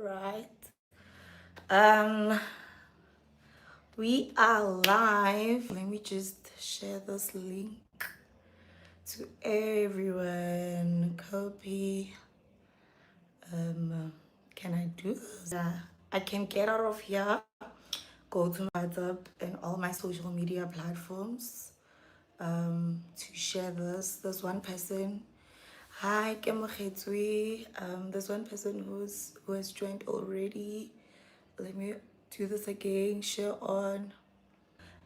right. Um, we are live. Let me just share this link to everyone. Copy. Can I do this? Yeah, I can get out of here. Go to my WhatsApp and all my social media platforms. To share this. There's one person. Hi, Kemokhetwe. There's one person who has joined already. Let me do this again. Share on.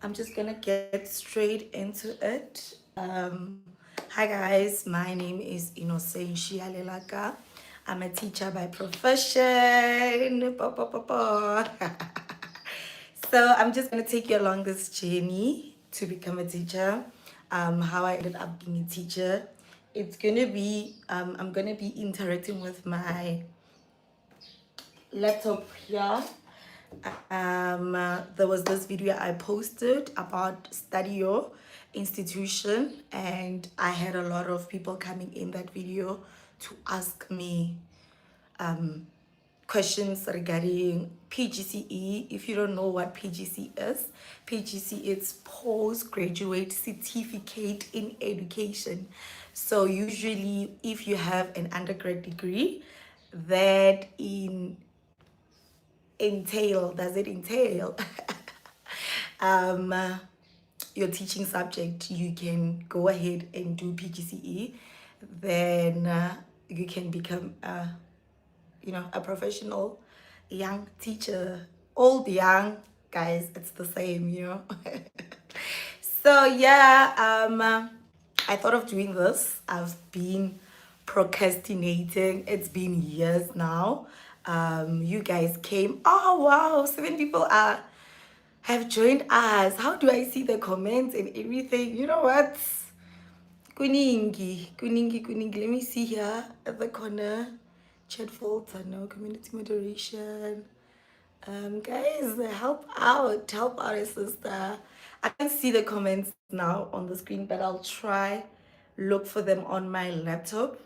I'm just gonna get straight into it. Hi guys, my name is Inosentia Lelaka. I'm a teacher by profession. So I'm just gonna take you along this journey to become a teacher. How I ended up being a teacher. It's gonna be I'm gonna be interacting with my laptop here. There was this video I posted about Stadio institution, and I had a lot of people coming in that video to ask me questions regarding PGCE. If you don't know what PGCE is, PGCE is postgraduate certificate in education. So usually if you have an undergrad degree, that does it entail your teaching subject, you can go ahead and do PGCE. Then you can become a professional young teacher. Old, young, guys, it's the same. So yeah, I thought of doing this. I've been procrastinating. It's been years now. You guys came. Oh wow, 7 people have joined us. How do I see the comments and everything? You know what? Kuningi. Let me see here at the corner. Chat filter, no community moderation. Guys, help out a sister. I can't see the comments now on the screen, but I'll try look for them on my laptop.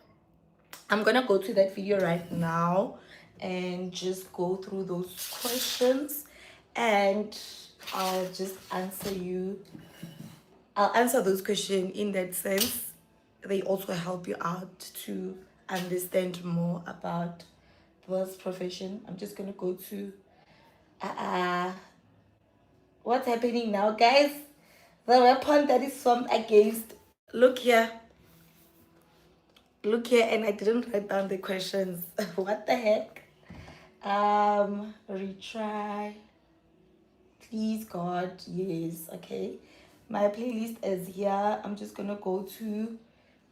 I'm gonna go to that video right now and just go through those questions, and I'll just I'll answer those questions in that sense. They also help you out to understand more about this profession. I'm just gonna go to what's happening now, guys. The weapon that is formed against. Look here, and I didn't write down the questions. What the heck? Retry. Please, God, yes. Okay, my playlist is here. I'm just gonna go to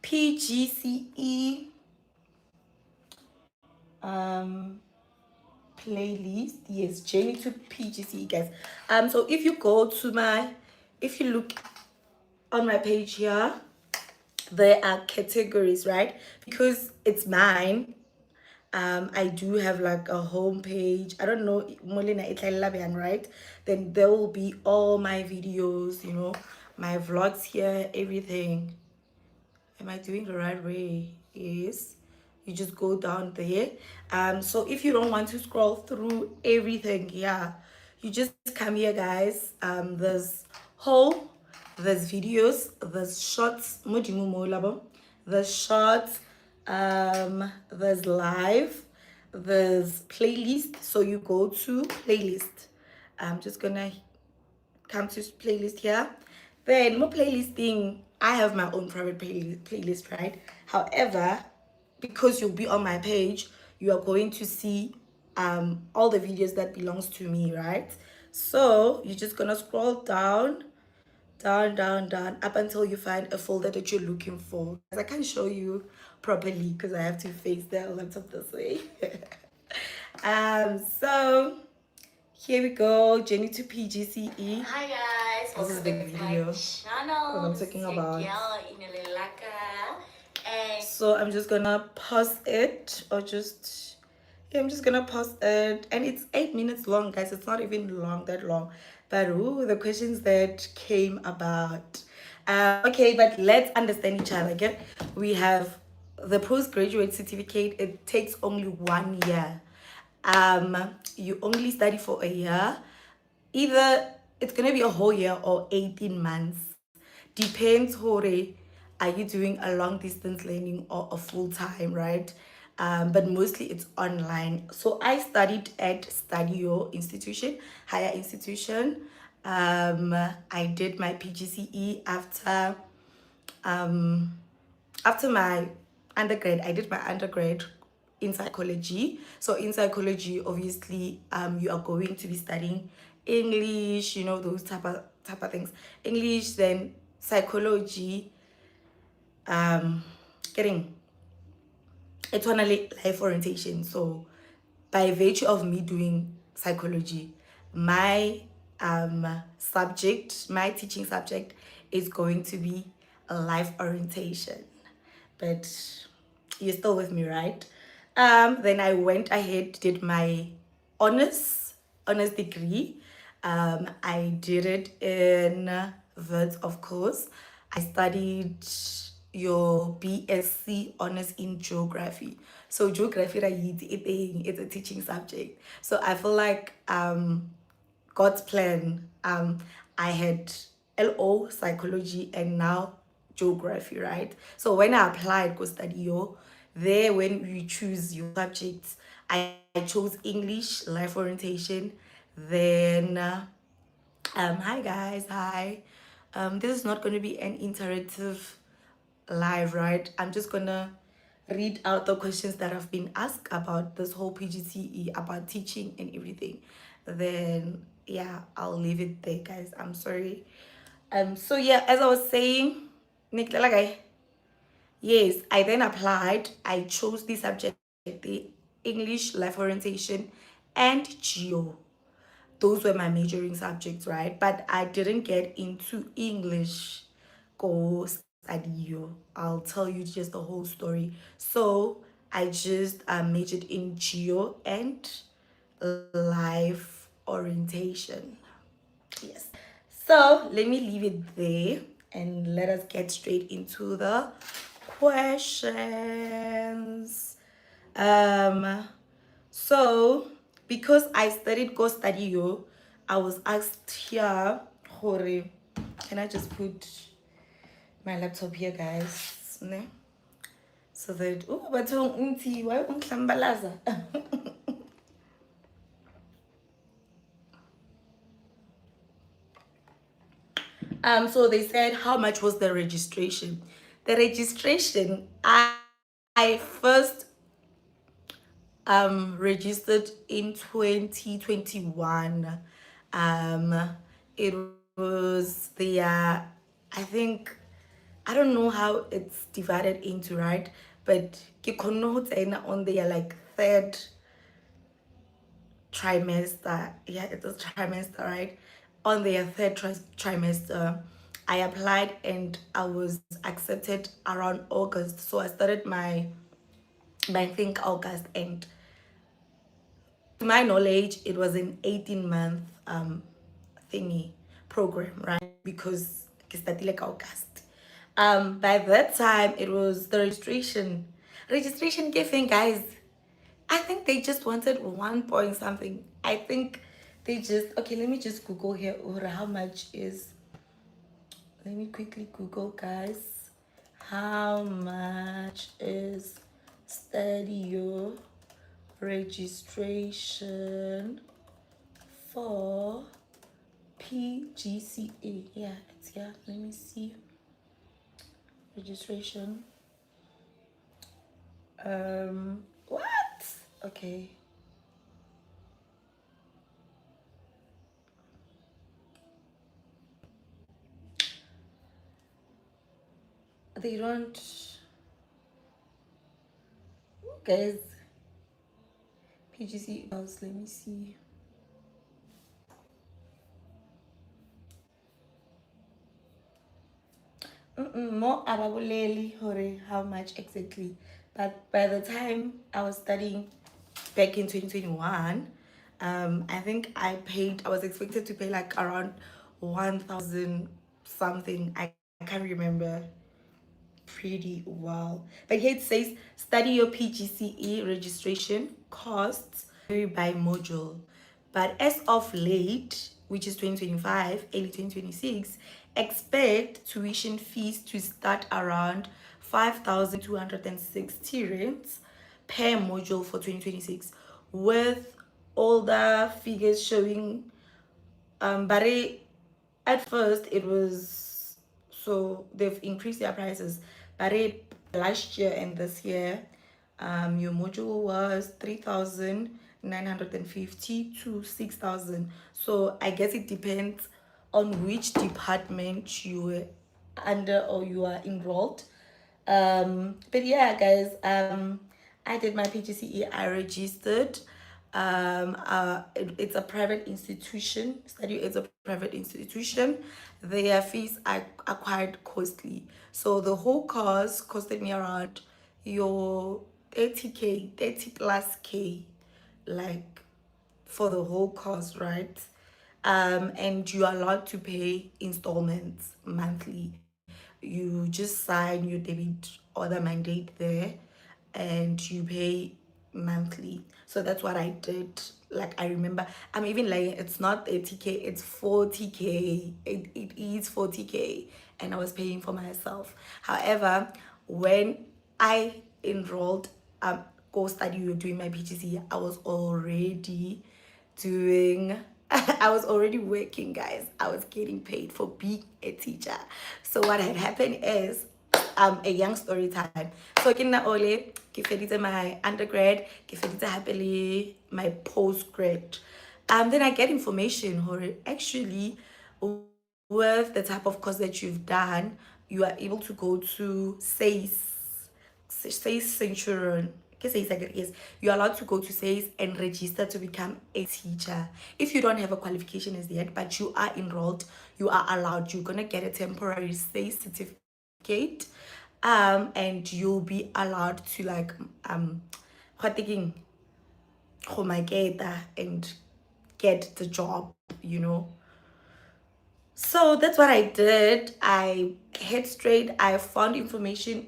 PGCE playlist. Yes, journey to PGCE, guys. So if you look on my page here, there are categories, right? Because it's mine. I do have like a home page. I don't know, Molina Itlabian, right? Then there will be all my videos, my vlogs here, everything. Am I doing the right way? Yes. You just go down there. So if you don't want to scroll through everything, yeah, you just come here, guys. There's videos, there's shorts, there's shorts, there's live, there's playlist. So you go to playlist. I'm just gonna come to playlist here. Then more playlisting, I have my own private playlist, right? However, because you'll be on my page, you are going to see all the videos that belongs to me, right? So you're just gonna scroll down up until you find a folder that you're looking for. I can't show you properly because I have to face the laptop this way. So here we go, journey to PGCE. Hi guys, this is the video channel. I'm talking about. And so I'm just gonna pause it, or I'm just gonna pause it, and it's 8 minutes long, guys. It's not even that long, but the questions that came about. Okay, but let's understand each other. Okay, we have the postgraduate certificate. It takes only 1 year. You only study for a year. Either it's gonna be a whole year or 18 months. Depends, hore, are you doing a long distance learning or a full time, right? But mostly it's online. So I studied at Stadio Institution, Higher Institution. I did my PGCE um, after my undergrad. I did my undergrad in psychology. So in psychology, obviously, you are going to be studying English, you know, those type of things. English, then psychology, getting it's on a life orientation. So by virtue of me doing psychology, my subject, my teaching subject is going to be a life orientation. But you're still with me, right? Then I went ahead, did my honors degree. I did it in Wits, of course. I studied your BSc honors in geography. So geography, it's a teaching subject. So I feel like God's plan. I had LO psychology and now geography, right? So when I applied go study there when you choose your subjects, I chose English, life orientation, then hi guys, hi. This is not going to be an interactive live, right? I'm just gonna read out the questions that have been asked about this whole PGCE, about teaching and everything. Then yeah, I'll leave it there, guys. I'm sorry. So yeah, as I was saying, yes, I then applied. I chose the subject, the English, life orientation, and geo. Those were my majoring subjects, right? But I didn't get into English. Go study. I'll tell you just the whole story. So I just majored in geo and life orientation. Yes. So let me leave it there and let us get straight into the questions. So because I studied Go Stadio, I was asked here, Hore, can I just put my laptop here, guys? Ne? So that but why unklambalaza? So they said how much was the registration? The registration, I first registered in 2021. It was the I think I don't know how it's divided into, right? But ke kgonne go tsena on their like third trimester. Yeah, it's a trimester, right? On their third trimester, I applied and I was accepted around August. So I started my I think August, and to my knowledge, it was an 18-month thingy program, right? Because ke started like August. By that time, it was the registration giving, guys. I think they just wanted 1 point something. I think they just okay. Let me just Google here. Or how much is? Let me quickly Google, guys. How much is Stadio registration for PGCE? Yeah, it's here. Let me see. Registration. What? Okay. They don't. Guys, PGC else. Let me see. More ababoleli hore how much exactly. But by the time I was studying back in 2021, I think I was expected to pay like around 1,000 something. I can't remember pretty well. But here it says study your PGCE registration costs by module. But as of late, which is 2025, early 2026, expect tuition fees to start around 5,260 rands per module for 2026, with all the figures showing but at first it was, so they've increased their prices, but last year and this year your module was 3,950 to 6,000. So I guess it depends on which department you were under or you are enrolled. But yeah, guys, I did my PGCE. I registered. It's a private institution. Stadio is a private institution. Their fees are quite costly. So the whole course costed me around your 30K, 30 plus K, like for the whole course, right? And you are allowed to pay installments monthly. You just sign your debit order mandate there and you pay monthly. So that's what I did. Like, I remember, I'm even like, it's not 80K, it's 40K. It is 40K, and I was paying for myself. However, when I enrolled, go study, doing my PGC, I was already doing I was already working, guys. I was getting paid for being a teacher. So what had happened is a young story time. So ke nna ole ke feditse my undergrad, ke feditse happily my postgrad. Then I get information or actually with the type of course that you've done, you are able to go to SACE Centurion. Yes, you're allowed to go to SACE and register to become a teacher. If you don't have a qualification as yet, but you are enrolled, you are allowed. You're gonna get a temporary SACE certificate, and you'll be allowed to like thinking and get the job, you know. So that's what I did. I head straight. I found information.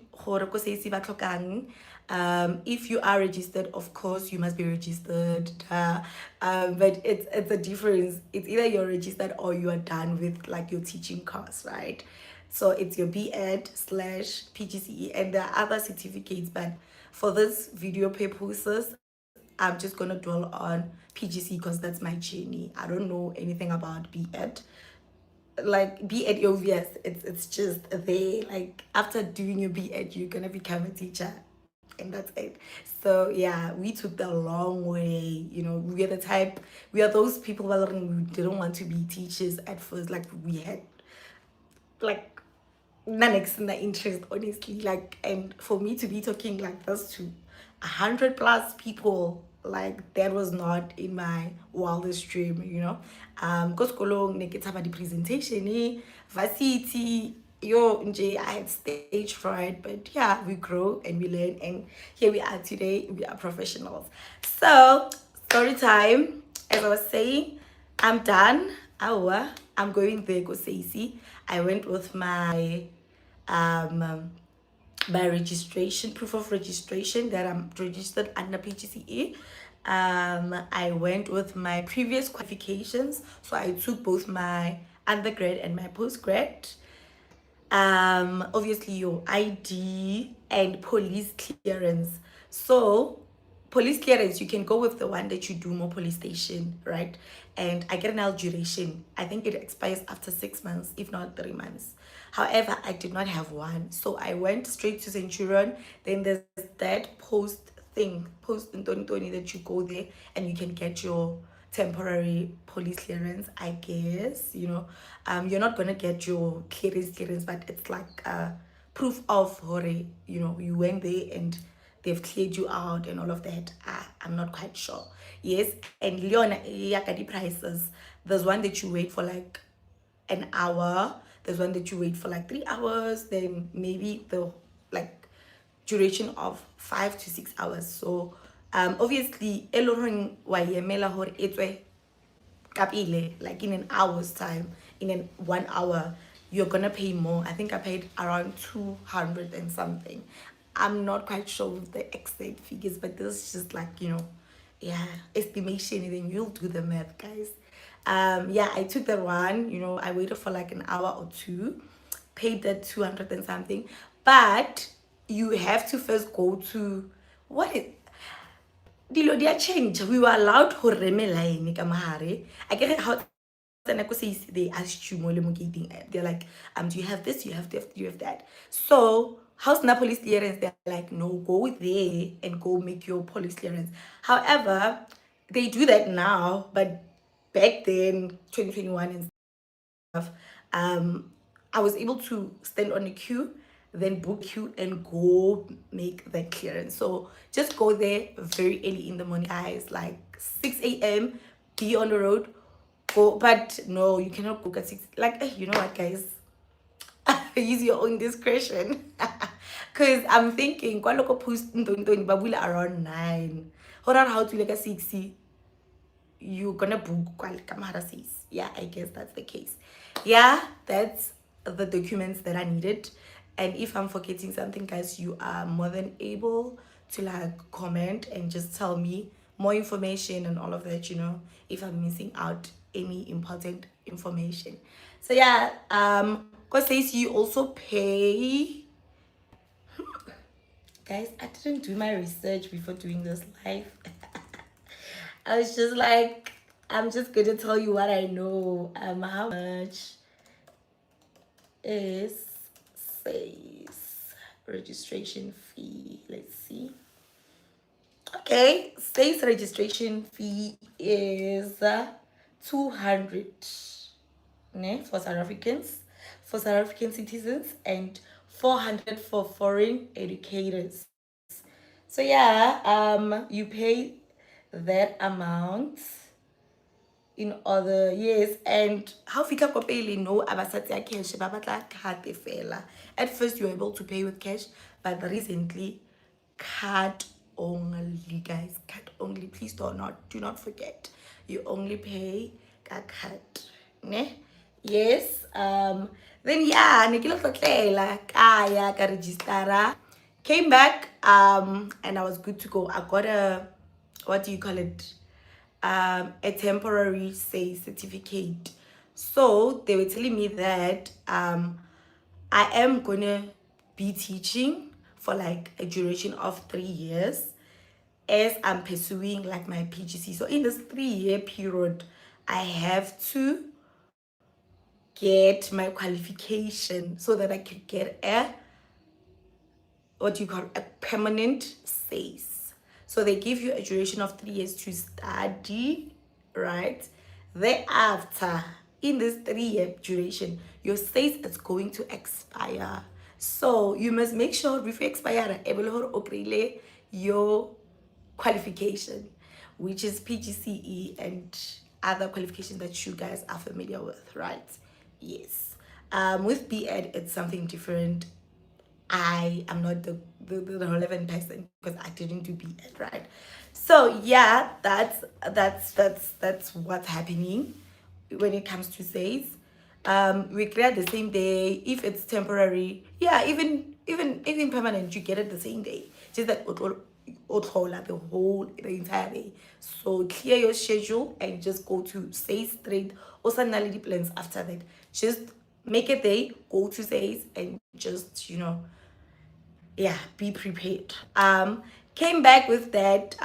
If you are registered, of course, you must be registered. But it's a difference. It's either you're registered or you are done with like your teaching course, right? So it's your B.Ed slash PGCE, and there are other certificates. But for this video purposes, I'm just gonna dwell on PGC because that's my journey. I don't know anything about B.Ed. Like B.Ed, obvious, it's just there. Like after doing your B.Ed, you're gonna become a teacher, and that's it. So yeah, we took the long way. You know, we are those people that we didn't want to be teachers at first. Like we had like none in the interest, honestly. Like, and for me to be talking like this to 100 plus people, like that was not in my wildest dream, you know. Because kolong ne ke tshaba di presentation varsity yo nje, I had stage fright, but yeah, we grow and we learn, and here we are today. We are professionals. So story time. As I was saying, I'm done. I'm going there, go Sacy. I went with my registration, proof of registration that I'm registered under PGCE. I went with my previous qualifications, so I took both my undergrad and my postgrad. Obviously your ID and police clearance. So police clearance, you can go with the one that you do more police station, right? And I get an L duration. I think it expires after 6 months, if not 3 months. However, I did not have one, so I went straight to Centurion. Then there's that post in 2020, that you go there and you can get your temporary police clearance, I guess. You know, you're not gonna get your clearance, but it's like proof of hore, you know, you went there and they've cleared you out and all of that. I'm not quite sure. Yes, and Leona yakadi prices. There's one that you wait for like an hour. There's one that you wait for like 3 hours. Then maybe the like duration of 5 to 6 hours. So obviously eloring wayemela hore etswe kapile, like in an hour's time, in an 1 hour, you're gonna pay more. I think I paid around 200 and something. I'm not quite sure with the exact figures, but this is just like, you know, yeah, estimation, and then you'll do the math, guys. Yeah, I took that one, I waited for like an hour or two, paid that 200 and something, but you have to first go to what is dilo dia change. We were allowed to reme line ka mahare. I get how they asked you more gating. They're like, do you have this? You have this, you have that. So house na police clearance, they're like, no, go there and go make your police clearance. However, they do that now, but back then, 2021 and stuff, I was able to stand on a queue, then book queue and go make that clearance. So just go there very early in the morning, guys, like 6 a.m. Be on the road, go. But no, you cannot book at 6. Like, you know what, guys? Use your own discretion. Because I'm thinking, kwa loko post babula around 9. Hold on, how to like a 60. You're gonna book Kamara says. Yeah, I guess that's the case. Yeah, that's the documents that I needed. And if I'm forgetting something, guys, you are more than able to like comment and just tell me more information and all of that, if I'm missing out any important information. So yeah, because says you also pay. Guys, I didn't do my research before doing this live. I was just like, I'm just gonna tell you what I know. How much is SACE registration fee? Let's see. Okay, SACE registration fee is 200 for South Africans, for South African citizens, and 400 for foreign educators. So yeah, you pay that amount in other years. And how fika ko pele no abasatsi ya cash ba batla card fela. At first you were able to pay with cash, but recently card only, guys. Card only. Please do not forget, you only pay ka card, ne? Yes. Then yeah, ne ke lo tlotlela ka ya ka registera, came back, and I was good to go. I got a, what do you call it, a temporary say certificate. So they were telling me that I am gonna be teaching for like a duration of 3 years as I'm pursuing like my PGCE. So in this 3-year period, I have to get my qualification so that I can get a, what you call, a permanent SACE. So they give you a duration of 3 years to study, right? Thereafter, in this 3-year duration, your SACE is going to expire. So you must make sure before expire, your qualification, which is PGCE and other qualifications that you guys are familiar with, right? Yes. With BEd, it's something different. I am not the relevant person because I didn't do BEd, right? So yeah, that's what's happening when it comes to SACE. We clear the same day. If it's temporary, yeah, even permanent, you get it the same day. Just that the entire day. So clear your schedule and just go to SACE straight. Also, nality plans after that. Just make a day, go to SACE, and just yeah, be prepared. Came back with that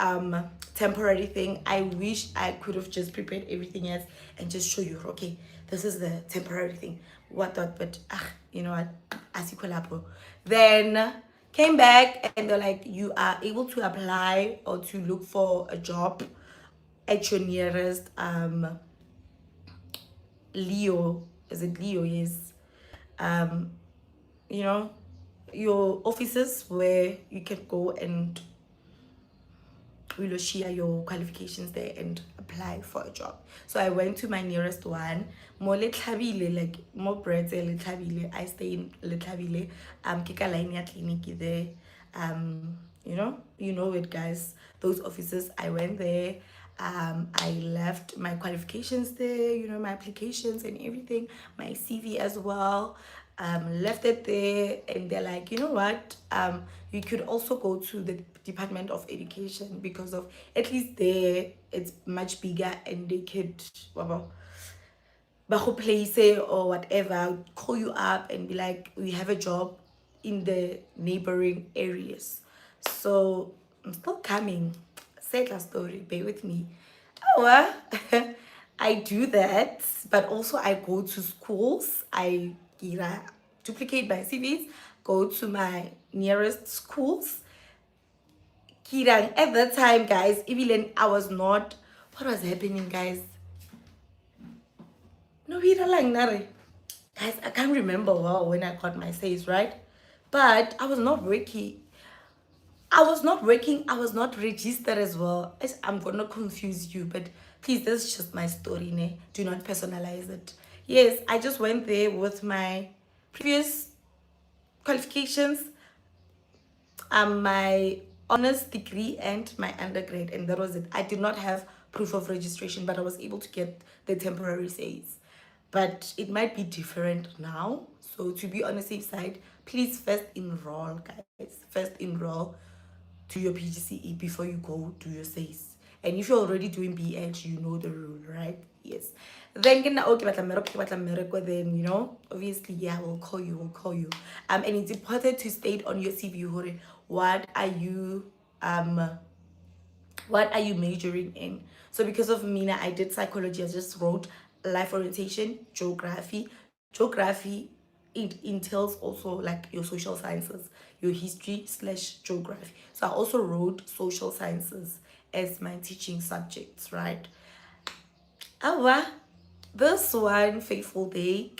temporary thing. I wish I could have just prepared everything else and just show you, okay, this is the temporary thing, but you know what, as you collabo. Then came back and they're like, you are able to apply or to look for a job at your nearest Leo. Is it Leo? Yes. um your offices where you can go and will share your qualifications there and apply for a job. So I went to my nearest one, more Letlhabile, like more breads Letlhabile. I stay in Letlhabile. Kika line ya clinic there. You know it, guys. Those offices, I went there. I left my qualifications there, my applications and everything, my CV as well. left it there, and they're like, you know what, you could also go to the Department of Education, because of at least there it's much bigger, and they could place or whatever, call you up and be like, we have a job in the neighboring areas. So I'm still coming. Sad last story, bear with me. Oh, I do that, but also I go to schools. I duplicate my CVs, go to my nearest schools. At that time, guys, even I was not, what was happening, guys? No, guys, I can't remember well when I got my SACE, right? But I was not working. I was not registered as well. I'm gonna confuse you, but please, this is just my story, ne? Do not personalize it. Yes, I just went there with my previous qualifications, my honors degree and my undergrad, and that was it. I did not have proof of registration, but I was able to get the temporary SACE. But it might be different now. So to be on the safe side, please first enroll, guys. First enroll to your PGCE before you go do your SACE. And if you're already doing BH, you know the rule, right? Yes. Then then, you know, obviously, yeah, we'll call you. And it's important to state on your CV, what are you majoring in? So because of Mina, I did psychology. I just wrote life orientation, geography. It entails also like your social sciences, your history/geography. So I also wrote social sciences as my teaching subjects, right? This one fateful day,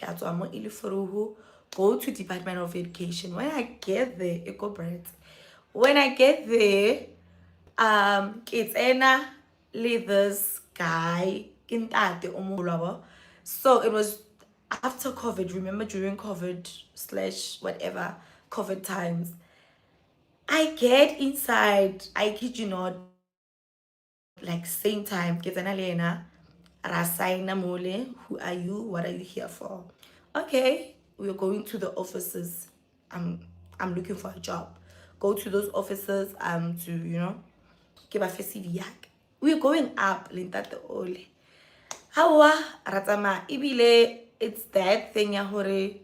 go to Department of Education. When I get there, when I get there, it's Anna, this guy, so it was after COVID. Remember, during COVID/whatever COVID times, I get inside, I kid you not, like same time, get Lena, Rasaina Mole, who are you? What are you here for? Okay, we're going to the offices. I'm looking for a job. Go to those offices to, you know, give a CV. We're going up, Lintate Ole. Hawa Ratama Ibile, it's that thing yahore.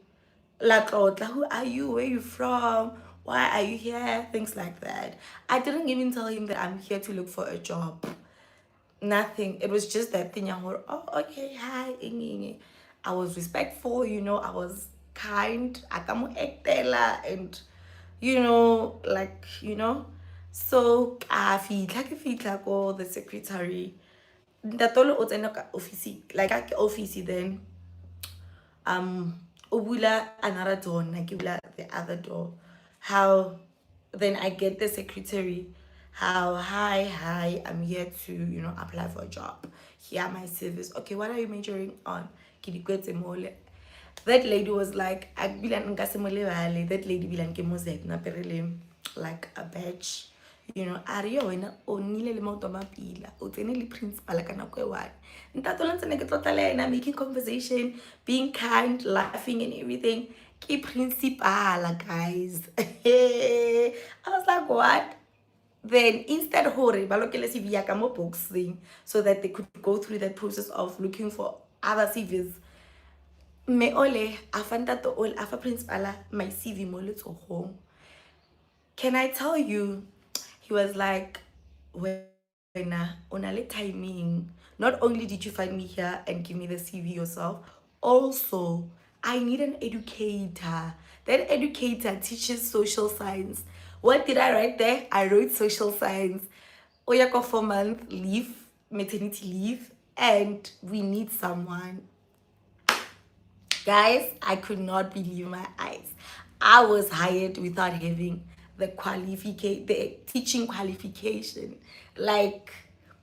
La tlotla, who are you? Where are you from? Why are you here? Things like that. I didn't even tell him that I'm here to look for a job. Nothing. It was just that thing. Oh, okay, hi. I was respectful, you know, I was kind. And, you know, like, you know. So, fitla ko the secretary. Ntatolo o tsena ka office, like office, then obula another door, like the other door. How then I get the secretary, how, hi, I'm here to, you know, apply for a job. Here are my service. Okay, what are you majoring on? That lady was like, that lady like a badge, you know, Ario wena o nile le maoto mapila o tsene le principal ka nako e one. Ntato la ntsene ke tlotla le ena, making conversation, being kind, laughing and everything. Ke principal, guys. I was like, what? Then instead hore ba lokele CV ya ka mo boxing, so that they could go through that process of looking for other CVs. Me ole afanta to all afa principal my CV mo home. Can I tell you, he was like, when onale timing, not only did you find me here and give me the CV yourself, also I need an educator. That educator teaches social science. What did I write there? I wrote social science. Oyako 4-month leave, maternity leave, and we need someone. Guys, I could not believe my eyes. I was hired without having the teaching qualification. Like,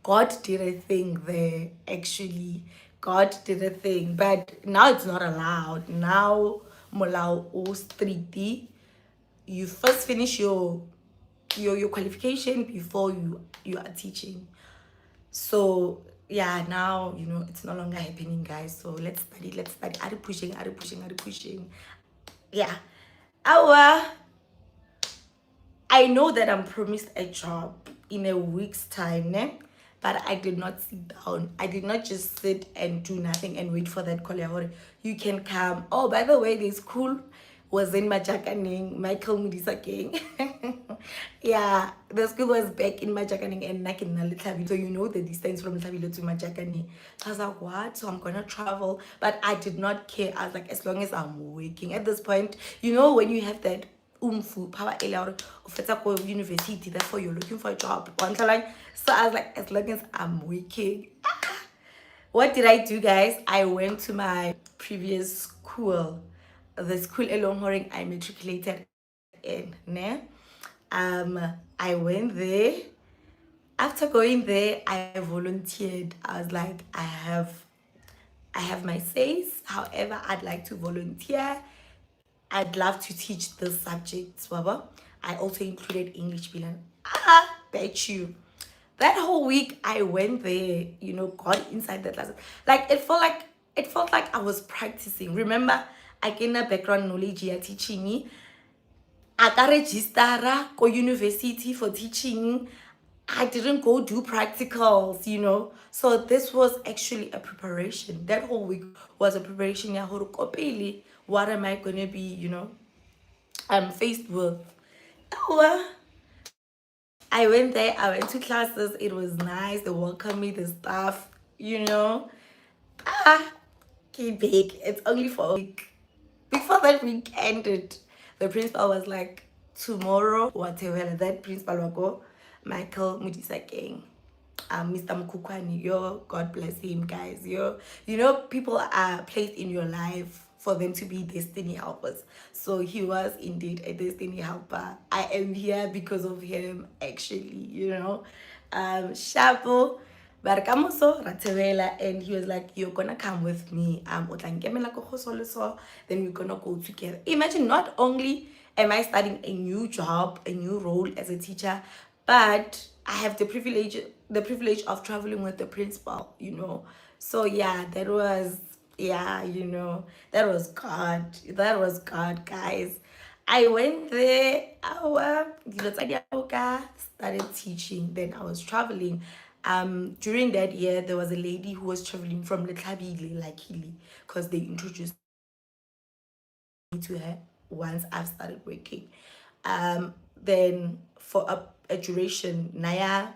God did a thing there, actually. God did a thing. But now it's not allowed. Now, molao o stricty. You first finish your qualification before you are teaching. So yeah, now, you know, it's no longer happening, guys. So let's study. Are pushing. yeah. Our I know that I'm promised a job in a week's time, ne? But I did not sit down. I did not just sit and do nothing and wait for that call. You can come. Oh, by the way, this school was in Majakaning, Michael Mudisa King. Yeah, the school was back in Majakaning and Nakin Lithabi. So you know the distance from Lithabilo to Majakaning. I was like, what? So I'm gonna travel. But I did not care. I was like, as long as I'm working. At this point, you know, when you have that power ela of university, therefore you're looking for a job one time. So I was like, as long as I'm working. What did I do, guys? I went to my previous school, the school along I matriculated in, ne? I went there. After going there, I volunteered. I was like, I have my SACE. However, I'd like to volunteer. I'd love to teach this subject, Swaba. I also included English Bilan. Bet you. That whole week I went there, got inside the class. Like it felt like I was practicing. Remember, I gained a background knowledge here teaching me. I got registered go university for teaching. I didn't go do practicals. So this was actually a preparation. That whole week was a preparation. Yeah, what am I gonna be, I'm faced with? Oh, I went there, I went to classes, it was nice, they welcomed me, the staff, you know. Came back. It's only for a week. Before that week ended, the principal was like, tomorrow, whatever, that principal will go, Michael Mudisa Gang. Mr. Mkukwani, God bless him, guys. People are placed in your life for them to be destiny helpers. So he was indeed a destiny helper. I am here because of him, actually. Shapo. But Kamoso Ratevela, and he was like, you're gonna come with me. Then we're gonna go together. Imagine, not only am I starting a new job, a new role as a teacher, but I have the privilege of traveling with the principal. So yeah, that was God. That was God, guys. I went there, started teaching, then I was traveling. During that year, there was a lady who was traveling from Letlabile, luckily, because they introduced to her once I've started working. Then for a duration, Naya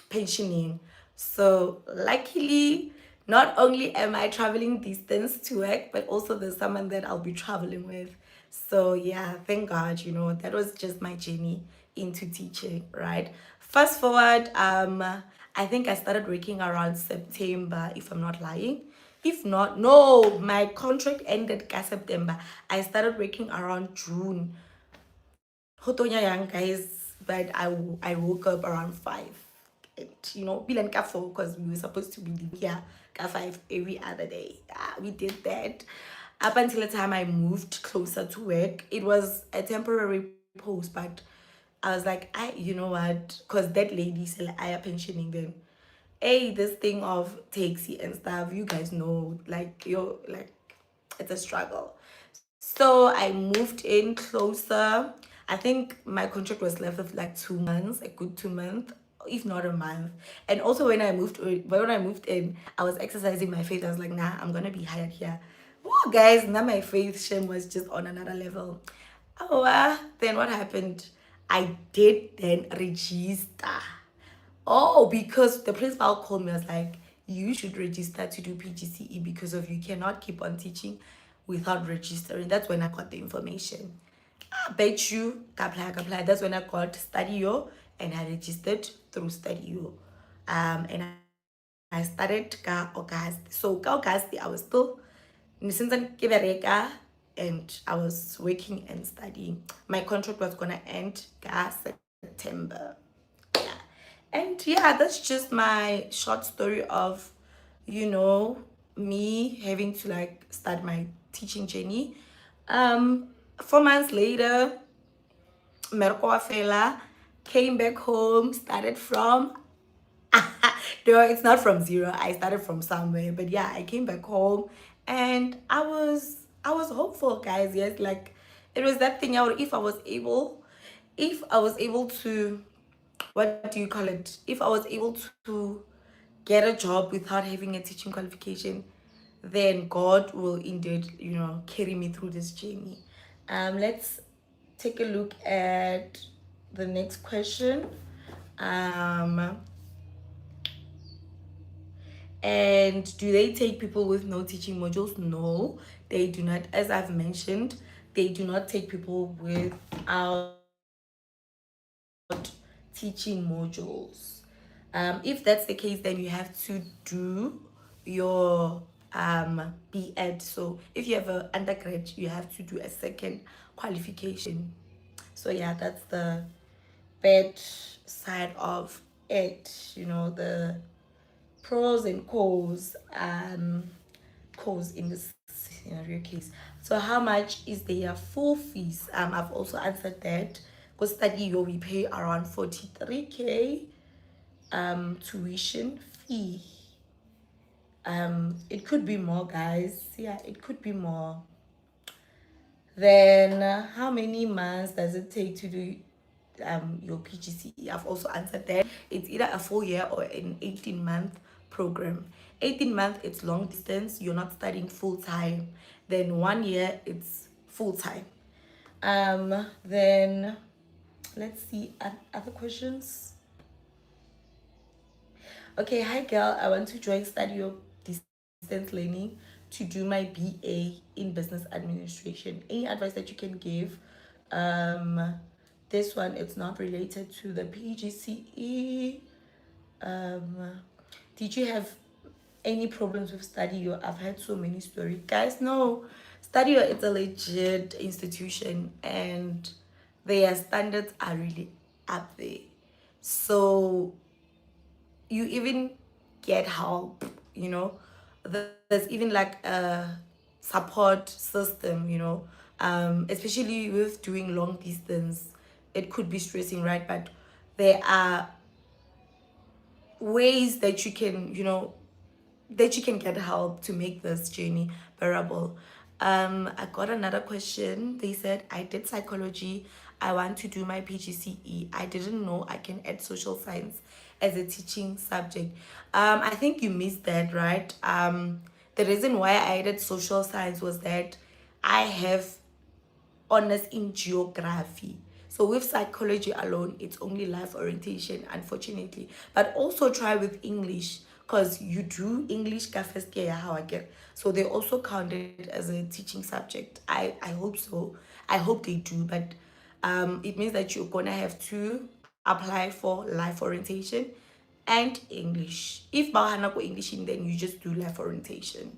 pensioning. So luckily, not only am I traveling distance to work, but also there's someone that I'll be traveling with. So yeah, thank God, that was just my journey into teaching, right? Fast forward, I think I started working around September, if I'm not lying. If not, no, my contract ended September. I started working around June. Hotonya young, guys, but I woke up around 5. And, bilang ka 4, because we were supposed to be here ka 5 every other day. We did that up until the time I moved closer to work. It was a temporary post, but I was like, you know what? Because that lady said, I am pensioning them. Hey, this thing of taxi and stuff, you guys know, it's a struggle. So I moved in closer. I think my contract was left with like 2 months, a good 2 months, if not a month. And also when I moved in, I was exercising my faith. I was like, nah, I'm gonna be hired here. Oh, guys, now my faith shame was just on another level. Then what happened? I did then register. Oh, because the principal called me, was like, you should register to do PGCE because of you cannot keep on teaching without registering. That's when I got the information. I bet you, apply. That's when I got Stadio and I registered through Stadio. And I started ka August. So ka August, I was still and I was working and studying. My contract was gonna end ka September. And yeah, that's just my short story of, me having to like start my teaching journey. 4 months later, Merko Fela came back home, started from no, it's not from zero. I started from somewhere. But yeah, I came back home and I was hopeful, guys. Yes, like it was that thing out. If I was able to, what do you call it? If I was able to get a job without having a teaching qualification, then God will indeed, carry me through this journey. Let's take a look at the next question. And do they take people with no teaching modules? No, they do not. As I've mentioned, they do not take people without teaching modules. If that's the case, then you have to do your B.Ed. So if you have an undergrad, you have to do a second qualification. So yeah, that's the bad side of it. The pros and cons in this scenario case. So how much is their full fees? I've also answered that. Because Stadio, we pay around 43k tuition fee. It could be more, guys. Yeah, it could be more. Then how many months does it take to do your PGCE? I've also answered that. It's either a full year or an 18-month program. 18 months, it's long distance. You're not studying full time. Then 1 year, it's full time. Then let's see other questions. Okay, hi girl, I want to join Stadio distance learning to do my BA in business administration. Any advice that you can give? This one, it's not related to the PGCE. Did you have any problems with Stadio? I've heard so many stories. Guys, no. Stadio, it's a legit institution and their standards are really up there. So you even get help, there's even like a support system, especially with doing long distance. It could be stressing, right? But there are ways that you can, get help to make this journey bearable. I got another question. They said, I did psychology. I want to do my PGCE. I didn't know I can add social science as a teaching subject. I think you missed that, right? The reason why I added social science was that I have honors in geography. So with psychology alone, it's only life orientation, unfortunately. But also try with English, because you do English ka first year how I get. So they also count it as a teaching subject. I hope so. I hope they do, but it means that you're gonna have to apply for life orientation and English. If bahana ko English, then you just do life orientation.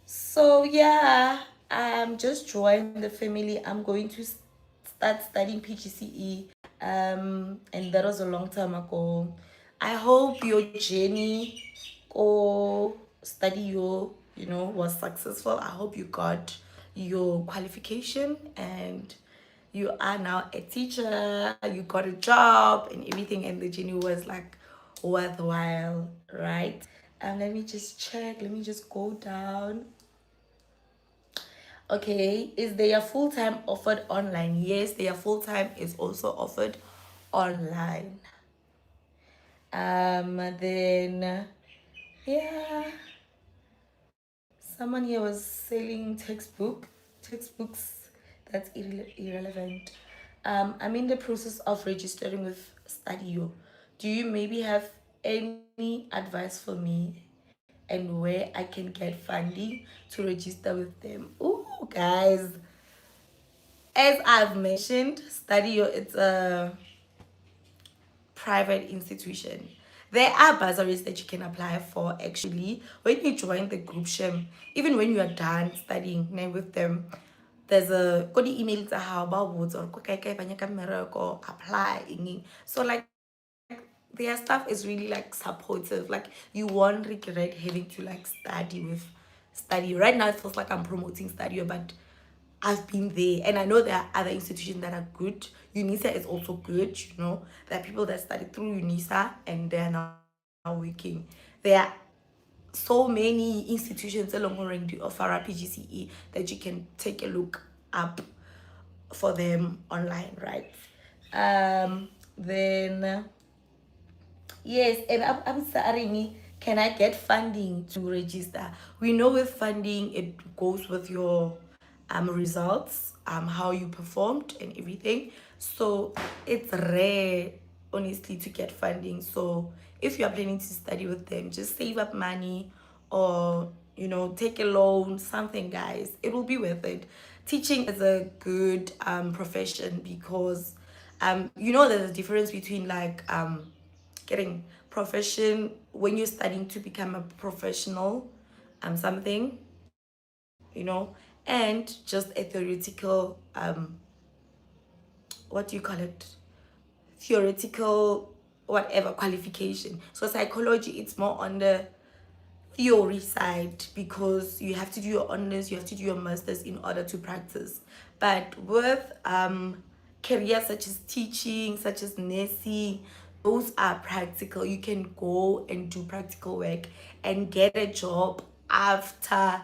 So yeah, I'm just joined the family. I'm going to start studying PGCE. And that was a long time ago. I hope your journey or study was successful. I hope you got your qualification and you are now a teacher, you got a job and everything, and the journey was like worthwhile, right? Let me just check. Let me just go down. Okay, is their full-time offered online? Yes, their full-time is also offered online. Then yeah, someone here was selling textbooks. That's irrelevant. I'm in the process of registering with Stadio. Do you maybe have any advice for me and where I can get funding to register with them? Ooh, guys, as I've mentioned, Stadio, it's a private institution. There are bursaries that you can apply for actually when you join the group SHEM. Even when you are done studying with them, there's a good email to how about or apply. So like their staff is really like supportive. Like you won't regret having to like study. Right now it feels like I'm promoting Stadio, but I've been there and I know there are other institutions that are good. UNISA is also good, There are people that study through UNISA and they're now working. There are so many institutions along already offer a PGCE that you can take a look up for them online, right? Then yes, and I'm sorry, can I get funding to register? We know with funding it goes with your results, how you performed and everything. So it's rare, honestly, to get funding. So if you are planning to study with them, just save up money, or take a loan, something, guys. It will be worth it. Teaching is a good profession, because there's a difference between like getting profession when you're studying to become a professional something, and just a theoretical what do you call it, theoretical whatever qualification. So psychology, it's more on the theory side, because you have to do your honors, you have to do your masters in order to practice. But with careers such as teaching, such as nursing, those are practical. You can go and do practical work and get a job after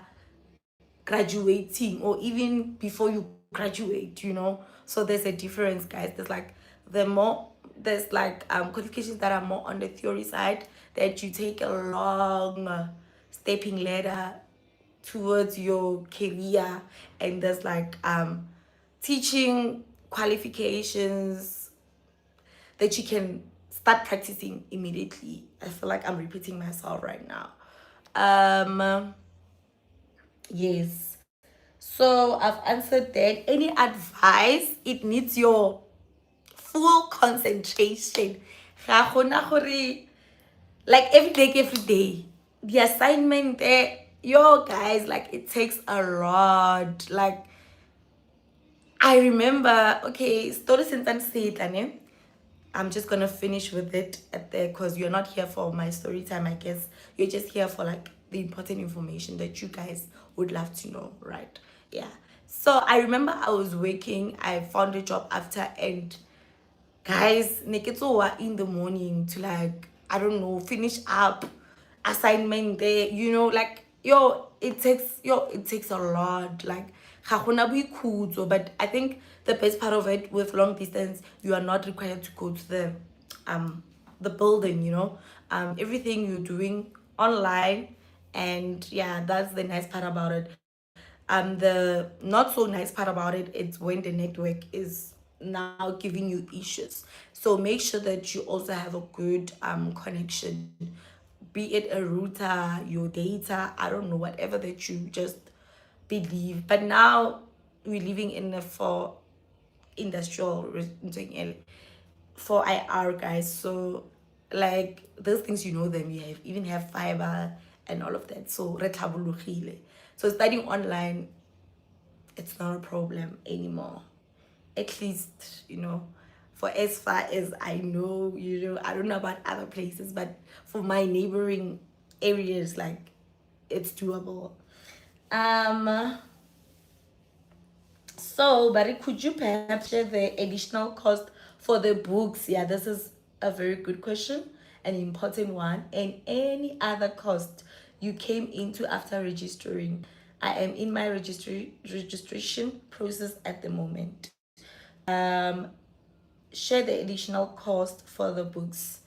graduating, or even before you graduate. So there's a difference, guys. There's like qualifications that are more on the theory side, that you take a long stepping ladder towards your career. And there's like teaching qualifications that you can start practicing immediately. I feel like I'm repeating myself right now. Yes. So I've answered that. Any advice? It needs your full concentration. Ga gona gore, like every day, the assignment there, yo guys, like it takes a lot. Like I remember, okay, story sentence. I'm just gonna finish with it at there, because you're not here for my story time, I guess. You're just here for like the important information that you guys would love to know, right? Yeah. So I remember I was working, I found a job after, and guys, neketsoa in the morning to, like, I don't know, finish up assignment there, like it takes a lot. Like ga gona boikhutso. But I think the best part of it, with long distance, you are not required to go to the building. Everything you're doing online. And yeah, that's the nice part about it. The not so nice part about it, it's when the network is now giving you issues. So make sure that you also have a good connection, be it a router, your data, I don't know, whatever that you just believe. But now we're living in a for industrial for IR, guys. So like those things, them, you have even have fiber and all of that. So re tlhabologile. So studying online, it's not a problem anymore. At least, for as far as I know, I don't know about other places, but for my neighboring areas, like it's doable. So, Barry, could you perhaps share the additional cost for the books? Yeah, this is a very good question, an important one. And any other cost you came into after registering. I am in my registration process at the moment. Share the additional cost for the books.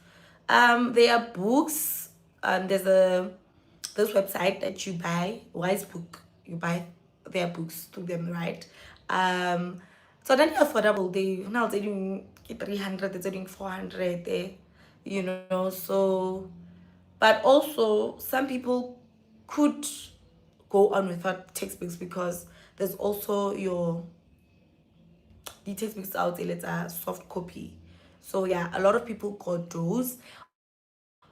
There are books. There's this website that you buy, Wise Book. You buy their books through them, right? So then affordable. They now they're doing 300, they're doing 400 there, So, but also some people could go on without textbooks, because there's also the textbooks out there, it's a soft copy. So yeah, a lot of people got those.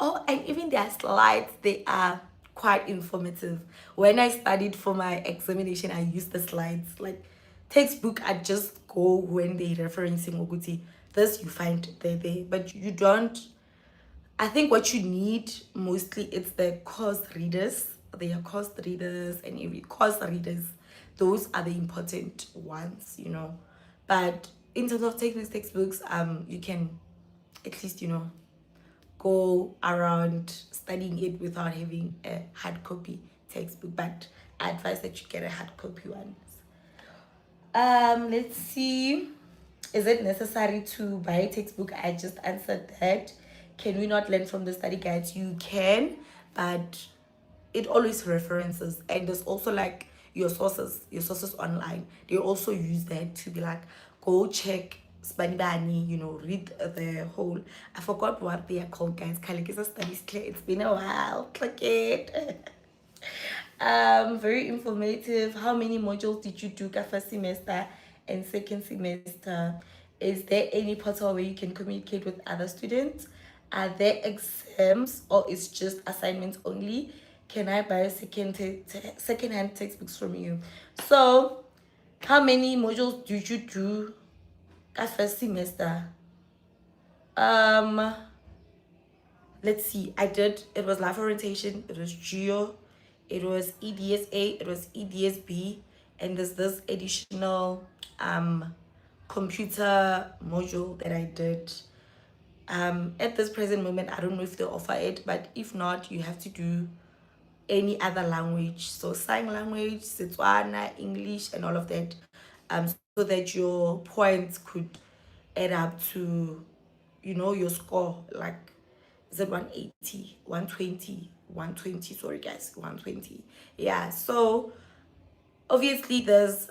Oh, and even their slides, they are quite informative. When I studied for my examination, I used the slides. Like textbook, I just go when they referencing Oguti. This you find there, but you don't. I think what you need mostly, it's the course readers. They are course readers, and every course readers, those are the important ones, But in terms of textbooks, you can at least, go around studying it without having a hard copy textbook, but I advise that you get a hard copy one. Let's see. Is it necessary to buy a textbook? I just answered that. Can we not learn from the study guides? You can, but it always references, and there's also like your sources online. They also use that to be like, go check Spanibani, read the whole. I forgot what they are called, guys. Kalikisa studies clear. It's been a while. Click it. Very informative. How many modules did you do first semester and second semester? Is there any portal where you can communicate with other students? Are there exams or it's just assignments only? Can I buy second-hand textbooks from you? So, how many modules did you do first semester? Let's see. It was life orientation, it was geo, it was EDSA, it was EDSB, and there's this additional computer module that I did. At this present moment, I don't know if they offer it, but if not, you have to do any other language. So sign language, Setswana, English, and all of that. So that your points could add up to, your score. Like, is it 180, 120, 120? Sorry, guys, 120. Yeah. So obviously, there's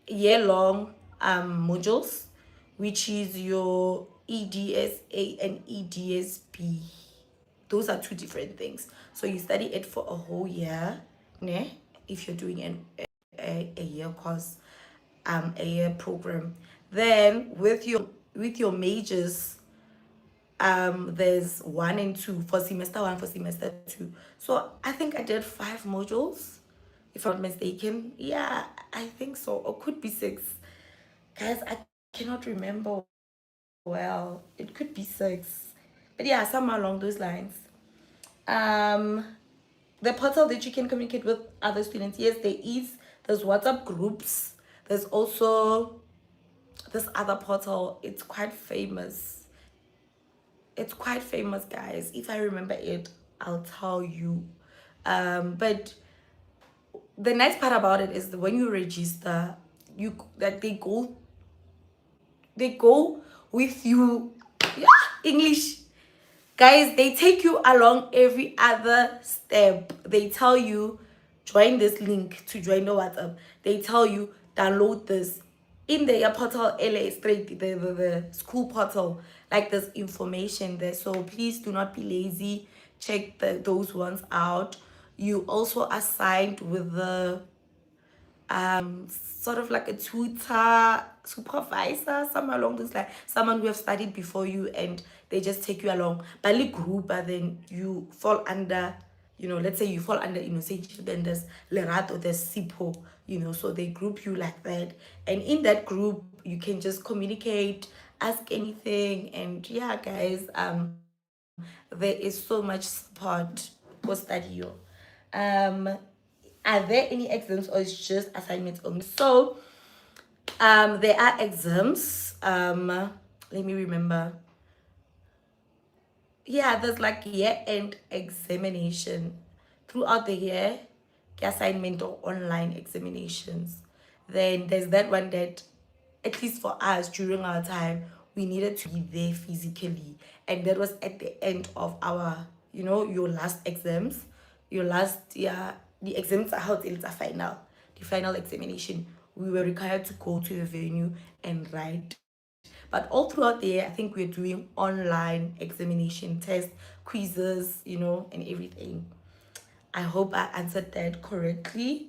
year-long modules, which is your EDSA and EDSB. Those are two different things. So you study it for a whole year, ne? If you're doing a year course, a year program. Then with your majors, there's 1 and 2 for semester 1, for semester 2. So I think I did 5 modules, if I'm not mistaken. Yeah, I think so. Or could be 6. Guys, I cannot remember well. It could be 6. But yeah, somewhere along those lines. The portal that you can communicate with other students. Yes, there's WhatsApp groups. There's also this other portal. It's quite famous, guys. If I remember it, I'll tell you. But the nice part about it is that when you register, they go with you. Yeah, English. Guys, they take you along every other step. They tell you, join this link to join the WhatsApp. They tell you, download this. In the portal, LA straight, the school portal, like there's information there. So please do not be lazy. Check those ones out. You also assigned with the sort of like a tutor, supervisor, somewhere along those lines, someone who have studied before you, and they just take you along. Bali group, but then you fall under, let's say you fall under then there's Lerato, there's Sipo, so they group you like that. And in that group, you can just communicate, ask anything, and yeah, guys, there is so much support for Stadio. Are there any exams or it's just assignments only? So there are exams. Let me remember. Yeah, there's like year-end examination throughout the year, assignment or online examinations. Then there's that one that, at least for us during our time, we needed to be there physically, and that was at the end of our, your last exams, the exams are held. It's a final, the final examination. We were required to go to the venue and write. But all throughout the year, I think we're doing online examination, tests, quizzes, and everything. I hope I answered that correctly.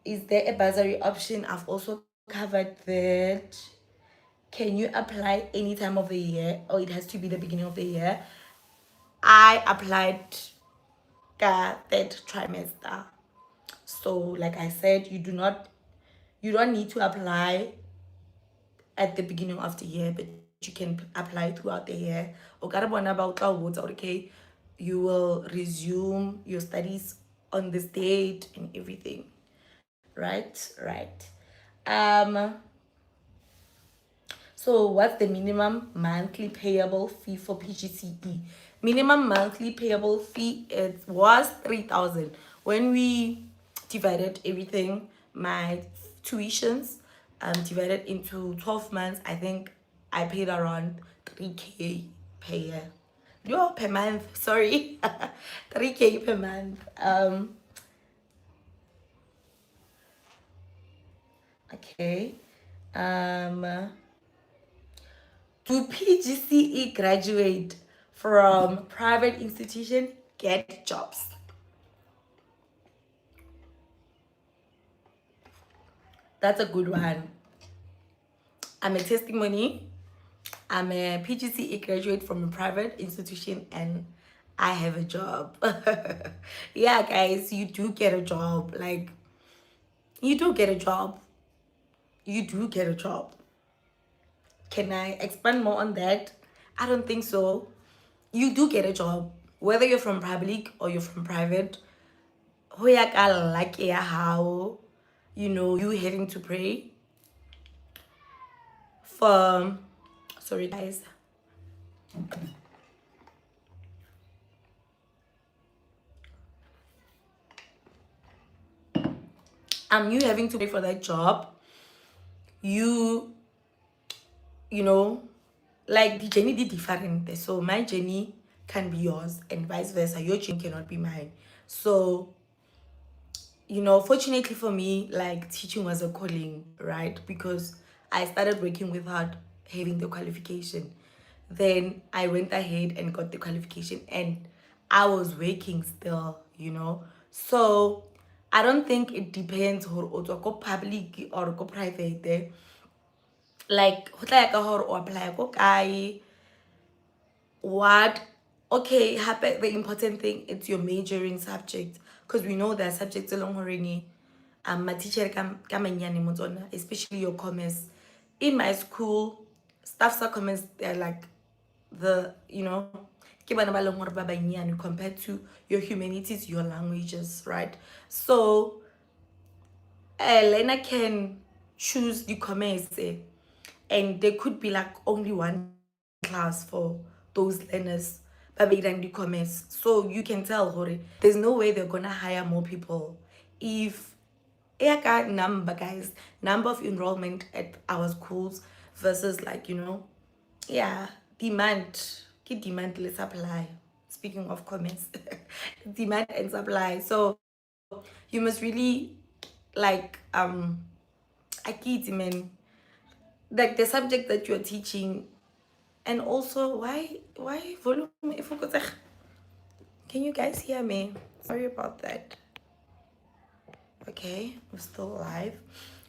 Is there a bursary option? I've also covered that. Can you apply any time of the year, or it has to be the beginning of the year? I applied third trimester. So like I said, you don't need to apply at the beginning of the year, but you can apply throughout the year. Okay, you will resume your studies on this date and everything. Right. So So what's the minimum monthly payable fee for PGCE? Minimum monthly payable fee, it was 3,000. When we divided everything, my tuitions, divided into 12 months, I think I paid around 3K per year. No, per month, sorry. 3K per month. Okay. Do PGCE graduate from private institution get jobs? That's a good one. I'm a testimony. I'm a PGCE graduate from a private institution and I have a job. Yeah, guys, you do get a job. Like, you do get a job. You do get a job. Can I expand more on that? I don't think so. You do get a job. Whether you're from public or you're from private, ho ya ka luck ya how, you know, you having to pray for, sorry guys, you having to pay for that job, you you know, like the journey did different. So my journey can be yours and vice versa. Your journey cannot be mine. So, you know, fortunately for me, like teaching was a calling, right? Because I started working without having the qualification. Then I went ahead and got the qualification and I was working still, you know. So I don't think it depends or go public or go private. Like ho tla ya ka hore o apply ko kae, what, okay, happen, the important thing, it's your majoring subject, because we know there are subjects along horeng my teacher ka manyane mo tsona, especially your commerce. In my school, staff sa commerce, they're like the, you know, ke bana ba leng hore ba banyane compared to your humanities, your languages, right? So Lena can choose the commerce, and there could be like only one class for those learners but they don't do commerce. So you can tell Hore, there's no way they're gonna hire more people if number, guys, number of enrollment at our schools versus, like, you know, yeah, demand, get demand, let's supply. Speaking of commerce, demand and supply. So you must really, like, I get, man, like the subject that you're teaching. And also, why volume if can you guys hear me? Sorry about that. Okay, we're still live.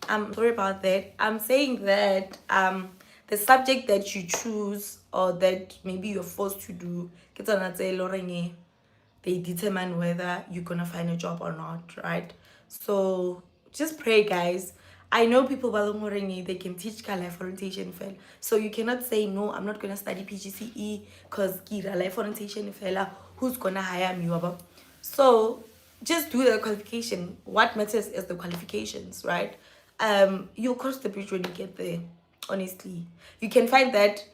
I'm sorry about that. I'm saying that the subject that you choose or that maybe you're forced to do, they determine whether you're gonna find a job or not, right? So just pray, guys. I know people they can teach life orientation fell. So you cannot say no, I'm not gonna study PGCE because life orientation fella, who's gonna hire me? So just do the qualification. What matters is the qualifications, right? You'll cross the bridge when you get there. Honestly, you can find that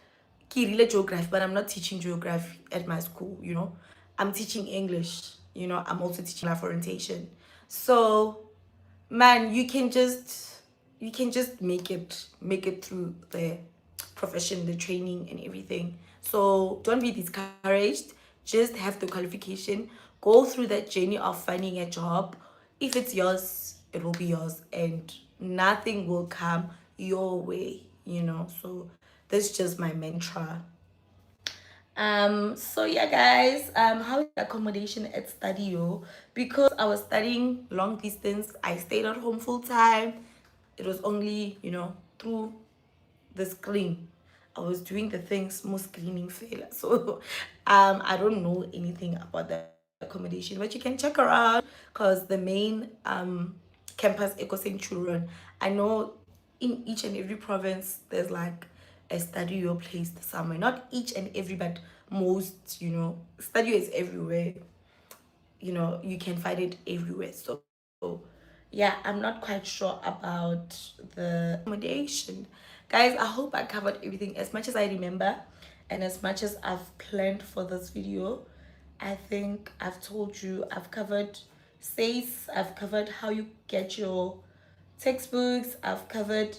geography, but I'm not teaching geography at my school, you know. I'm teaching English, you know. I'm also teaching life orientation. So man, you can just make it through the profession, the training and everything. So don't be discouraged. Just have the qualification, go through that journey of finding a job. If it's yours, it will be yours and nothing will come your way, you know. So that's just my mantra. So yeah, guys, how is accommodation at Stadio? Because I was studying long distance, I stayed at home full time. It was only, you know, through the screen. I was doing the things most screening fail. So I don't know anything about the accommodation, but you can check around because the main campus Eco Centurion, I know in each and every province there's like a studio placed somewhere. Not each and every, but most, you know, studio is everywhere. You know, you can find it everywhere. So yeah, I'm not quite sure about the accommodation. Guys, I hope I covered everything as much as I remember and as much as I've planned for this video. I think I've told you, I've covered SACE, I've covered how you get your textbooks, I've covered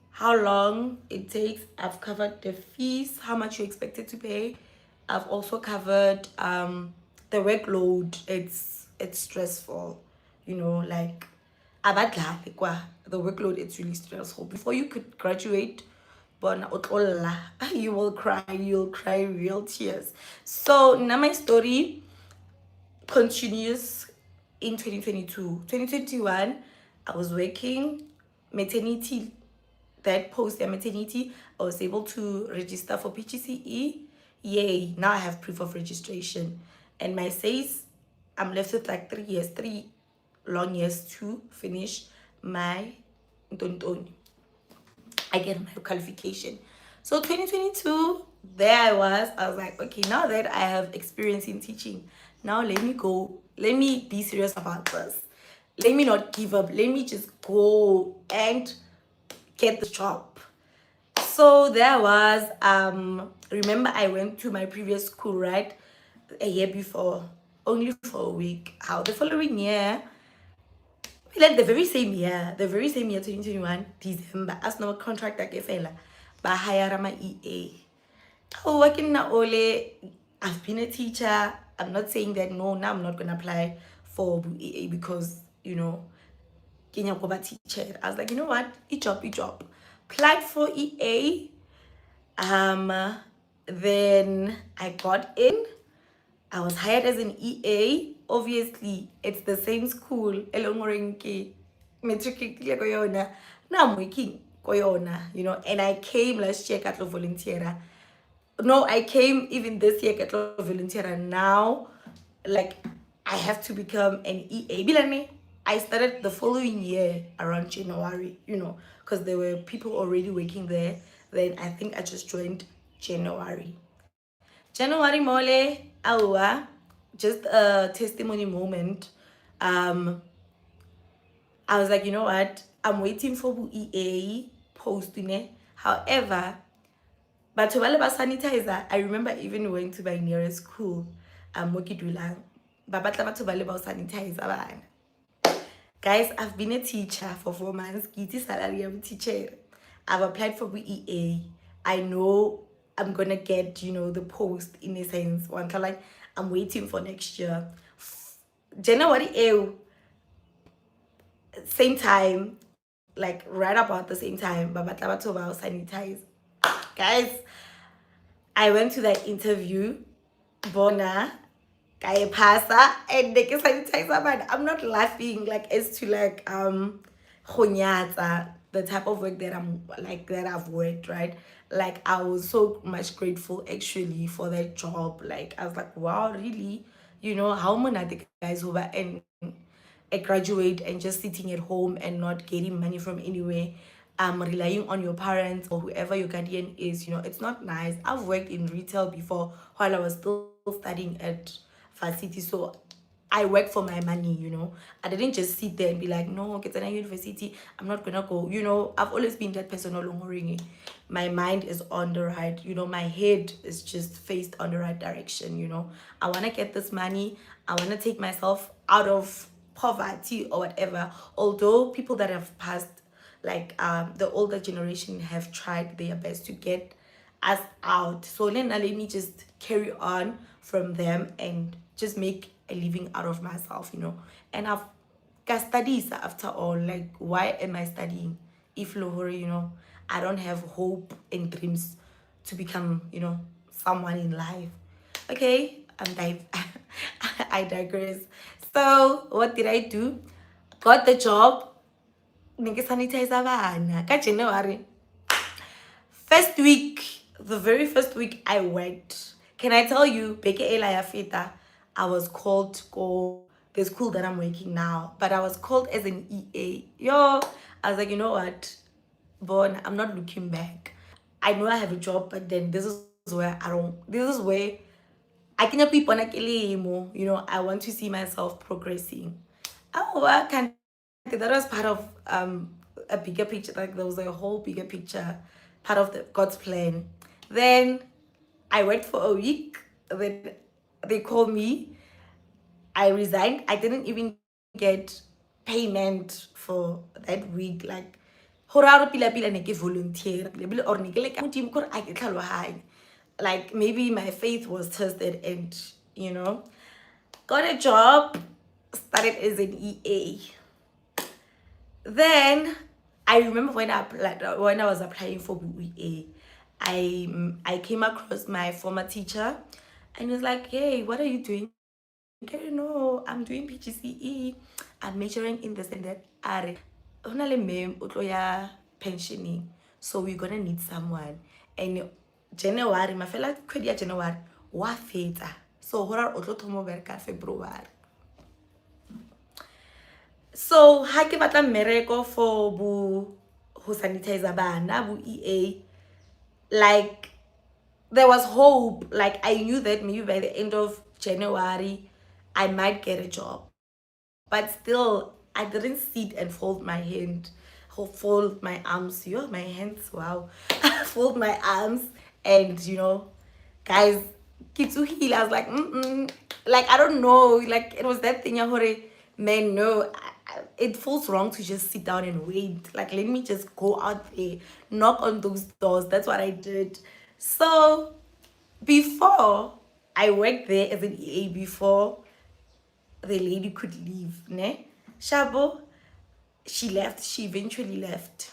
how long it takes, I've covered the fees, how much you're expected to pay. I've also covered the workload. It's stressful, you know, like abadla kwa the workload, it's really stressful. Before you could graduate, you'll cry real tears. So now my story continues in 2022. 2021, I was working maternity, that post their maternity. I was able to register for PGCE. Yay, now I have proof of registration. And my SACE, I'm left with like 3 years, 3 long years to finish my Ntontoni. I get my qualification. So 2022, there I was like, okay, now that I have experience in teaching, now let me be serious about this. Let me not give up. Let me just go and get the job. So there was, remember I went to my previous school, right? A year before, only for a week. How the following year, like the very same year, 2021, December, as no contract that fella, but hire my EA. Oh, working now, Ole, I've been a teacher. I'm not saying that no, now I'm not gonna apply for EA because, you know, Kenya Koba teacher. I was like, you know what? Each job. Applied for EA. Then I got in. I was hired as an EA. Obviously, it's the same school. Elongorenki, matric koyona. Now I'm working koyona, you know. And I came last year at volunteer. No, I came even this year at volunteer. Now, like, I have to become an EA. Bilane, I started the following year around January, you know, because there were people already working there. Then I think I just joined January mole, awa, just a testimony moment. I was like, you know what? I'm waiting for EA post. However, but to sanitizer, I remember even going to my nearest school. Mokidulang. Babatla to sanitizer. Guys, I've been a teacher for 4 months. Kiti salary, I'm teacher. I've applied for EA. I know I'm gonna get, you know, the post in a sense. One like I'm waiting for next year. January, same time, like right about the same time. Babatla to sanitize. Guys, I went to that interview. Bona. Kaya pasa and they can sanitize, but I'm not laughing like as to like the type of work that I've worked, right? Like I was so much grateful actually for that job. Like I was like, wow, really? You know, how many are the guys over and a graduate and just sitting at home and not getting money from anywhere, relying on your parents or whoever your guardian is, you know, it's not nice. I've worked in retail before while I was still studying at varsity, so I work for my money, you know. I didn't just sit there and be like, no, get a university, I'm not gonna go, you know. I've always been that person all along. My mind is on the right, you know, my head is just faced on the right direction, you know. I want to get this money, I want to take myself out of poverty or whatever. Although people that have passed, like the older generation, have tried their best to get us out, so then let me just carry on from them and just make a living out of myself, you know. And I've got studies after all. Like, why am I studying if Lohore, you know, I don't have hope and dreams to become, you know, someone in life? Okay, I digress. So what did I do? Got the job. Sanitizer January. First week, the very first week I worked, can I tell you, I was called to go the school that I'm working now, but I was called as an EA. I was like, you know what, Bon, I'm not looking back. I know I have a job, but then this is where I cannot be, you know, I want to see myself progressing. That was part of a bigger picture, like there was a whole bigger picture, part of God's plan. Then I worked for a week. Then they called me. I resigned. I didn't even get payment for that week. Like, volunteer. Like maybe my faith was tested, and got a job, started as an EA. Then I remember when I was applying for EA, I came across my former teacher, and he was like, "Hey, what are you doing?" Okay, no, I'm doing PGCE. I'm majoring in this and that. Are honale mem utloya pensioning, so we're gonna need someone. And January, my fella kwedia January, wa feta. So hora otlo thomo berka February. So ha ke batla mmereko for bu ho sanitizer bana bu EA, like there was hope. Like I knew that maybe by the end of January I might get a job, but still I didn't sit and fold my arms. My hands, wow. Fold my arms, and guys, kitu heal. I was like, like I don't know, like it was that thing. Man, no, it feels wrong to just sit down and wait. Like, let me just go out there, knock on those doors. That's what I did. So before I worked there as an EA, before the lady could leave, ne? Shabo, she left. She eventually left.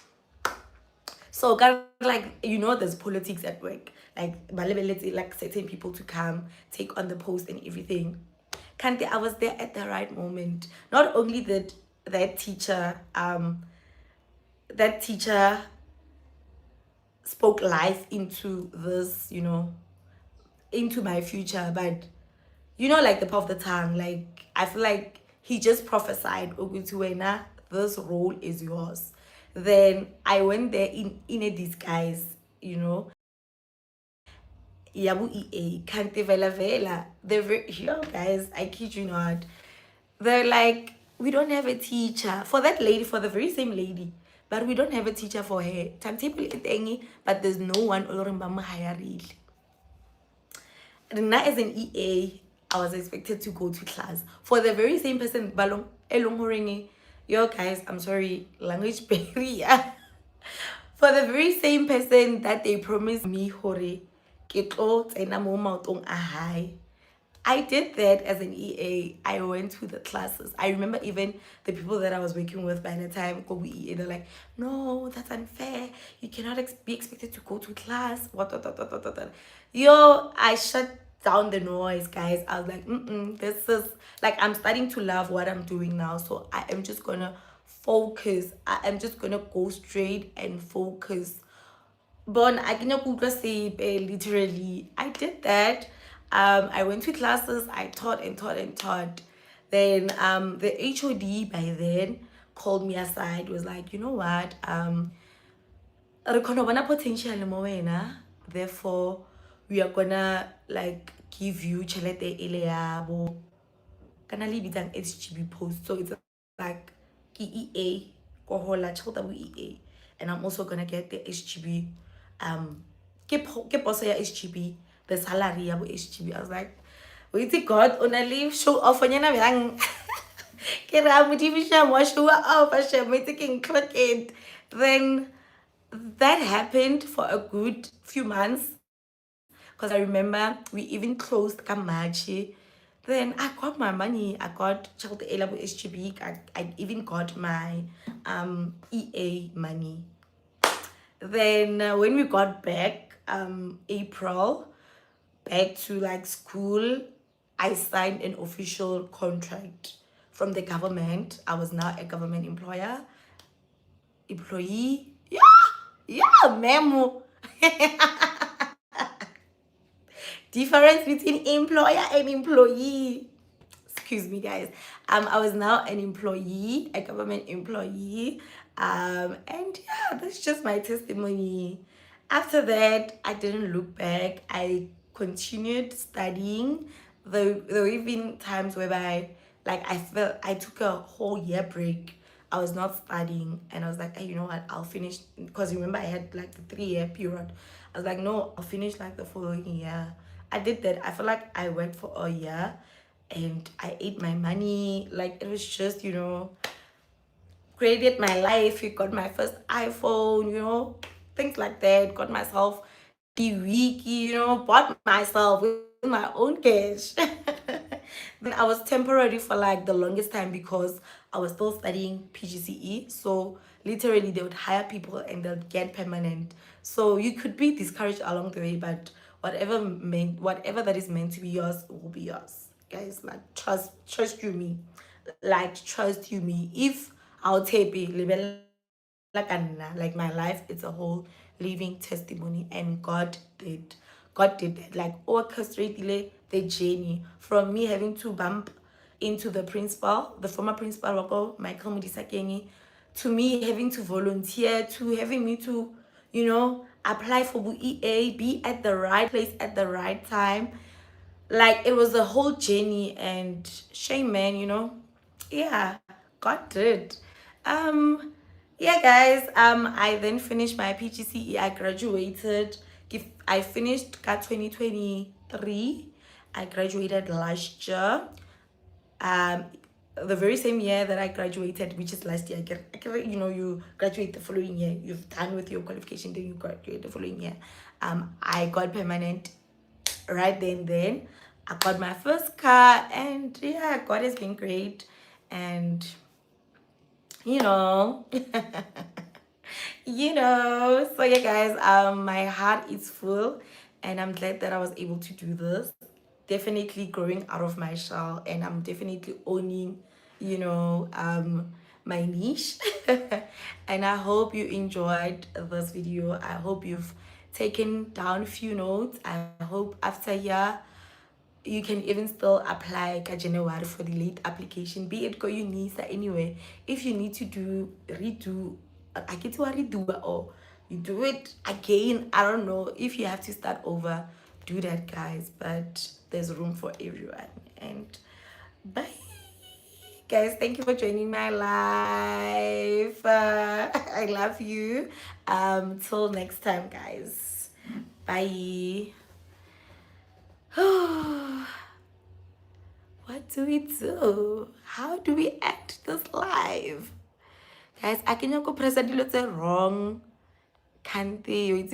So, guys, like, there's politics at work. Like certain people to come, take on the post and everything. Kante, I was there at the right moment. Not only did that teacher spoke life into this, into my future, but like the puff of the tongue, like I feel like he just prophesied, Ogutuena, this role is yours. Then I went there in a disguise, Yabu EA, Kante Vela Vela. They're very, guys, I kid you not. They're like, we don't have a teacher for that lady, for the very same lady, but we don't have a teacher for her. Timetable is but there's no one hiring. And now as an EA, I was expected to go to class for the very same person. Yo guys, I'm sorry, language barrier. For the very same person that they promised me hore I did that as an EA. I went to the classes. I remember even the people that I was working with by the time they're like, no, that's unfair. You cannot be expected to go to class. What. Yo, I shut down the noise, guys. I was like, this is like, I'm starting to love what I'm doing now. So I am just gonna focus. I am just gonna go straight and focus. Bon, I can say literally, I did that. I went to classes, I taught and taught and taught. Then the HOD by then called me aside, was like, you know what? Potential mo wena, therefore we are gonna like give you chelete ele ya bo kana libitang SGB post. So it's like EA ko hola chota bu EA, and I'm also gonna get the SGB ke poso ya SGB, the salary ya bo SGB. I was like, wait, God, only show off on yana bang. Kira motivation mo show off a shame taking click it. Then that happened for a good few months, because I remember we even closed Kamachi. Then I got my money. I got child A level SGB. I even got my EA money. Then when we got back, April, back to like school, I signed an official contract from the government. I was now a government employee. Yeah, memo. Difference between employer and employee. Excuse me, guys. I was now an employee, a government employee. And yeah, that's just my testimony. After that, I didn't look back. I continued studying. There were even times whereby, like, I felt I took a whole year break. I was not studying, and I was like, hey, you know what, I'll finish, because remember I had like the 3-year period. I was like, no, I'll finish like the following year. I did that. I feel like I worked for a year and I ate my money. Like, it was just, created my life. You got my first iPhone, things like that. Got myself the wiki, bought myself with my own cash. Then I was temporary for like the longest time because I was still studying PGCE. So literally they would hire people and they'll get permanent. So you could be discouraged along the way, but whatever that is meant to be yours will be yours. Guys, like trust you me. Like trust you me. If I'll take it, like my life, it's a whole living testimony, and God did that, like orchestrated the journey from me having to bump into the former principal local Michael Mudisakengi, to me having to volunteer, to having me to apply for EA, be at the right place at the right time. Like, it was a whole journey, and shame, man, yeah, God did. Yeah, guys, I then finished my PGCE. I graduated. I finished 2023. I graduated last year. um the very same year that I graduated, which is last year. You graduate the following year, you've done with your qualification, then you graduate the following year. I got permanent right then. I got my first car, and yeah, God has been great. And you know so yeah, guys, my heart is full, and I'm glad that I was able to do this. Definitely growing out of my shell, and I'm definitely owning my niche. And I hope you enjoyed this video. I hope you've taken down a few notes. I hope after here you can even still apply January for the late application, be it go UNISA anyway. If you need to redo, I get to redo, or you do it again, I don't know. If you have to start over, do that, guys. But there's room for everyone. And bye, guys. Thank you for joining my life. I love you. Till next time, guys. Bye. What do we do? How do we act this live? Guys, I can go press dilo tse wrong. Can't you? It's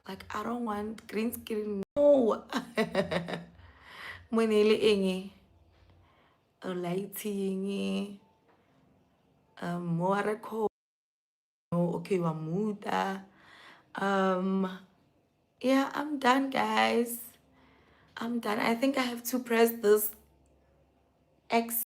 like, I don't want green screen. No. Monele enge. Lighting. More record. No, okay, wamuta. Yeah, I'm done, guys. I'm done. I think I have to press this X